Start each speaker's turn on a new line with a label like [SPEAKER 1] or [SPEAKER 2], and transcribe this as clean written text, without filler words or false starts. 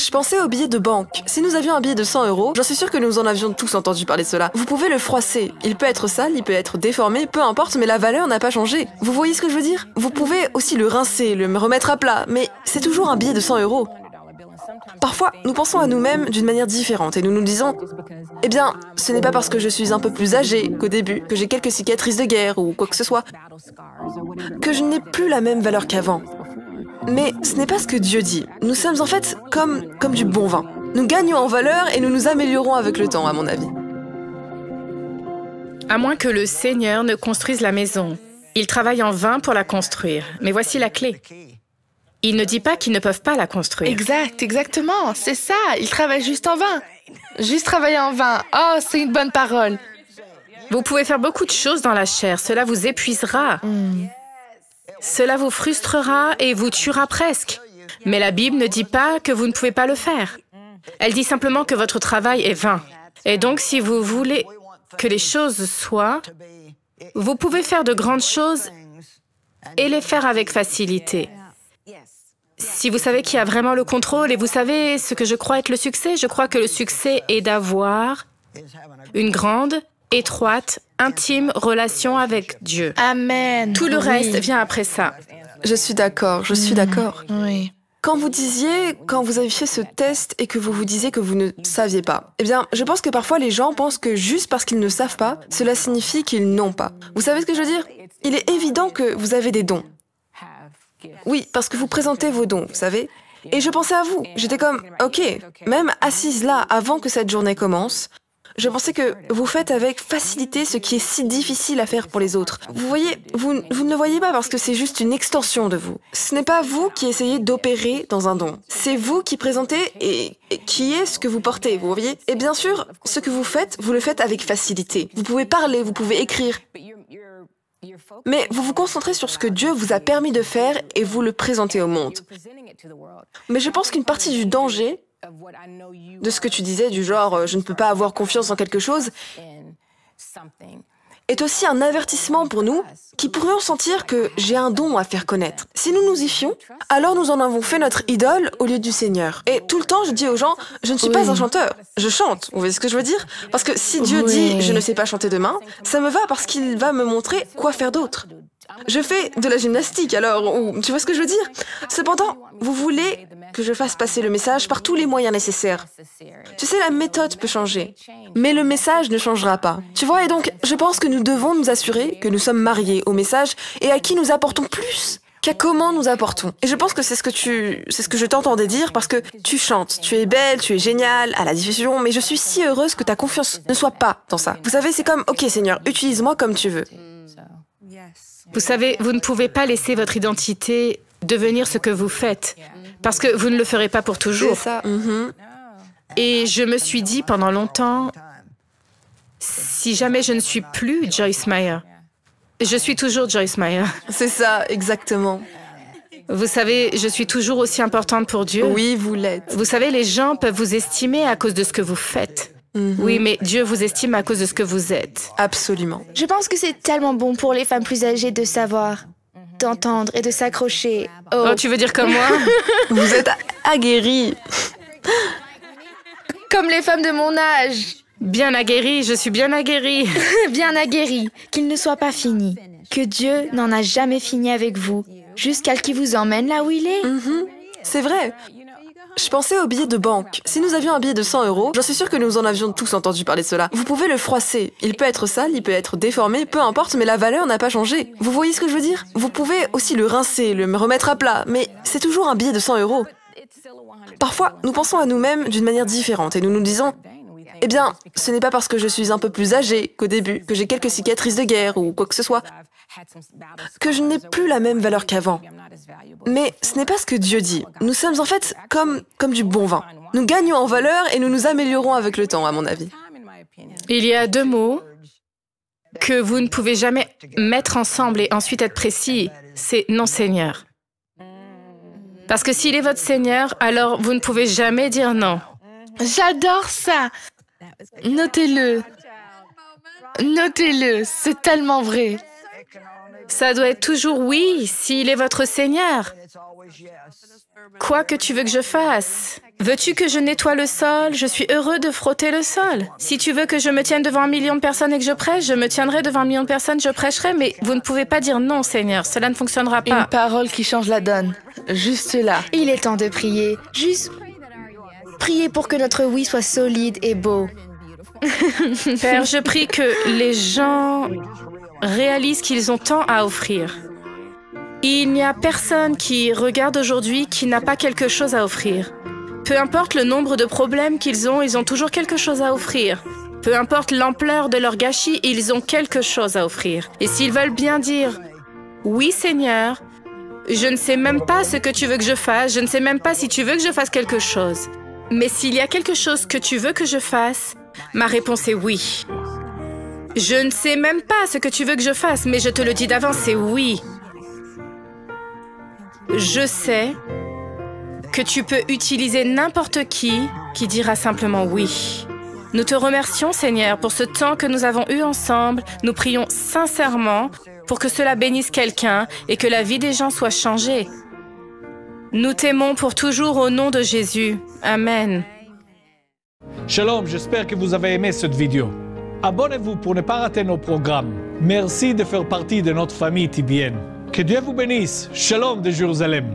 [SPEAKER 1] Je pensais aux billets de banque. Si nous avions un billet de 100 euros, j'en suis sûre que nous en avions tous entendu parler de cela. Vous pouvez le froisser. Il peut être sale, il peut être déformé, peu importe, mais la valeur n'a pas changé. Vous voyez ce que je veux dire? Vous pouvez aussi le rincer, le remettre à plat, mais c'est toujours un billet de 100 euros. Parfois, nous pensons à nous-mêmes d'une manière différente et nous nous disons « Eh bien, ce n'est pas parce que je suis un peu plus âgée qu'au début, que j'ai quelques cicatrices de guerre ou quoi que ce soit, que je n'ai plus la même valeur qu'avant. » Mais ce n'est pas ce que Dieu dit. Nous sommes en fait comme du bon vin. Nous gagnons en valeur et nous nous améliorons avec le temps, à mon avis.
[SPEAKER 2] À moins que le Seigneur ne construise la maison. Il travaille en vain pour la construire. Mais voici la clé. Il ne dit pas qu'ils ne peuvent pas la construire.
[SPEAKER 3] Exactement, c'est ça. Il travaille juste en vain. Juste travailler en vain. Oh, c'est une bonne parole.
[SPEAKER 2] Vous pouvez faire beaucoup de choses dans la chair. Cela vous épuisera. Cela vous frustrera et vous tuera presque. Mais la Bible ne dit pas que vous ne pouvez pas le faire. Elle dit simplement que votre travail est vain. Et donc, si vous voulez que les choses soient, vous pouvez faire de grandes choses et les faire avec facilité. Si vous savez qui a vraiment le contrôle et vous savez ce que je crois être le succès, je crois que le succès est d'avoir une grande, étroite, intime relation avec Dieu.
[SPEAKER 3] Amen.
[SPEAKER 2] Tout le reste vient après ça.
[SPEAKER 1] Je suis d'accord, je suis d'accord.
[SPEAKER 3] Oui.
[SPEAKER 1] Quand vous aviez fait ce test et que vous vous disiez que vous ne saviez pas, eh bien, je pense que parfois les gens pensent que juste parce qu'ils ne savent pas, cela signifie qu'ils n'ont pas. Vous savez ce que je veux dire? Il est évident que vous avez des dons. Oui, parce que vous présentez vos dons, vous savez. Et je pensais à vous. J'étais comme, ok, même assise là avant que cette journée commence, je pensais que vous faites avec facilité ce qui est si difficile à faire pour les autres. Vous voyez, vous ne le voyez pas parce que c'est juste une extension de vous. Ce n'est pas vous qui essayez d'opérer dans un don. C'est vous qui présentez et qui est ce que vous portez, vous voyez. Et bien sûr, ce que vous le faites avec facilité. Vous pouvez parler, vous pouvez écrire. Mais vous vous concentrez sur ce que Dieu vous a permis de faire et vous le présentez au monde. Mais je pense qu'une partie du danger de ce que tu disais, du genre « je ne peux pas avoir confiance en quelque chose », est aussi un avertissement pour nous qui pourrions sentir que j'ai un don à faire connaître. Si nous nous y fions, alors nous en avons fait notre idole au lieu du Seigneur. Et tout le temps, je dis aux gens, je ne suis pas un chanteur, je chante. Vous voyez ce que je veux dire? Parce que si Dieu dit, je ne sais pas chanter demain, ça me va parce qu'il va me montrer quoi faire d'autre. Je fais de la gymnastique alors, ou tu vois ce que je veux dire? Cependant, vous voulez que je fasse passer le message par tous les moyens nécessaires. Tu sais, la méthode peut changer, mais le message ne changera pas. Tu vois, et donc, je pense que nous devons nous assurer que nous sommes mariés au message et à qui nous apportons plus qu'à comment nous apportons. Et je pense que c'est ce que je t'entendais dire parce que tu chantes, tu es belle, tu es géniale à la diffusion, mais je suis si heureuse que ta confiance ne soit pas dans ça. Vous savez, c'est comme, ok Seigneur, utilise-moi comme tu veux.
[SPEAKER 2] Vous savez, vous ne pouvez pas laisser votre identité devenir ce que vous faites, parce que vous ne le ferez pas pour toujours.
[SPEAKER 1] C'est ça.
[SPEAKER 2] Et je me suis dit pendant longtemps, si jamais je ne suis plus Joyce Meyer, je suis toujours Joyce Meyer.
[SPEAKER 1] C'est ça, exactement.
[SPEAKER 2] Vous savez, je suis toujours aussi importante pour Dieu.
[SPEAKER 1] Oui, vous l'êtes.
[SPEAKER 2] Vous savez, les gens peuvent vous estimer à cause de ce que vous faites. Oui, mais Dieu vous estime à cause de ce que vous êtes.
[SPEAKER 1] Absolument.
[SPEAKER 4] Je pense que c'est tellement bon pour les femmes plus âgées de savoir, d'entendre et de s'accrocher.
[SPEAKER 2] Oh, tu veux dire comme moi?
[SPEAKER 1] Vous êtes aguerrie.
[SPEAKER 4] Comme les femmes de mon âge.
[SPEAKER 2] Bien aguerrie, je suis bien aguerrie.
[SPEAKER 4] Bien aguerrie. Qu'il ne soit pas fini. Que Dieu n'en a jamais fini avec vous, jusqu'à ce qu'il vous emmène là où il est.
[SPEAKER 1] C'est vrai. Je pensais aux billets de banque. Si nous avions un billet de 100 euros, j'en suis sûre que nous en avions tous entendu parler de cela. Vous pouvez le froisser. Il peut être sale, il peut être déformé, peu importe, mais la valeur n'a pas changé. Vous voyez ce que je veux dire? Vous pouvez aussi le rincer, le remettre à plat, mais c'est toujours un billet de 100 euros. Parfois, nous pensons à nous-mêmes d'une manière différente et nous nous disons « Eh bien, ce n'est pas parce que je suis un peu plus âgée qu'au début, que j'ai quelques cicatrices de guerre ou quoi que ce soit, que je n'ai plus la même valeur qu'avant. » Mais ce n'est pas ce que Dieu dit. Nous sommes en fait comme du bon vin. Nous gagnons en valeur et nous nous améliorons avec le temps, à mon avis.
[SPEAKER 2] Il y a deux mots que vous ne pouvez jamais mettre ensemble et ensuite être précis. C'est « non Seigneur ». Parce que s'il est votre Seigneur, alors vous ne pouvez jamais dire non.
[SPEAKER 3] J'adore ça. Notez-le. Notez-le, c'est tellement vrai.
[SPEAKER 2] Ça doit être toujours oui, s'il est votre Seigneur. Quoi que tu veux que je fasse. Veux-tu que je nettoie le sol? Je suis heureux de frotter le sol. Si tu veux que je me tienne devant 1 million de personnes et que je prêche, je me tiendrai devant 1 million de personnes, je prêcherai, mais vous ne pouvez pas dire non, Seigneur. Cela ne fonctionnera pas.
[SPEAKER 3] Une parole qui change la donne. Juste là.
[SPEAKER 4] Il est temps de prier. Juste prier pour que notre oui soit solide et beau.
[SPEAKER 2] Père, je prie que les gens réalisent qu'ils ont tant à offrir. Il n'y a personne qui regarde aujourd'hui qui n'a pas quelque chose à offrir. Peu importe le nombre de problèmes qu'ils ont, ils ont toujours quelque chose à offrir. Peu importe l'ampleur de leur gâchis, ils ont quelque chose à offrir. Et s'ils veulent bien dire « Oui, Seigneur, je ne sais même pas ce que tu veux que je fasse, je ne sais même pas si tu veux que je fasse quelque chose. Mais s'il y a quelque chose que tu veux que je fasse, ma réponse est oui. Je ne sais même pas ce que tu veux que je fasse, mais je te le dis d'avance, c'est oui. Je sais que tu peux utiliser n'importe qui dira simplement oui. Nous te remercions, Seigneur, pour ce temps que nous avons eu ensemble. Nous prions sincèrement pour que cela bénisse quelqu'un et que la vie des gens soit changée. Nous t'aimons pour toujours au nom de Jésus. Amen.
[SPEAKER 5] Shalom, j'espère que vous avez aimé cette vidéo. Abonnez-vous pour ne pas rater nos programmes. Merci de faire partie de notre famille TBN. Que Dieu vous bénisse. Shalom de Jérusalem.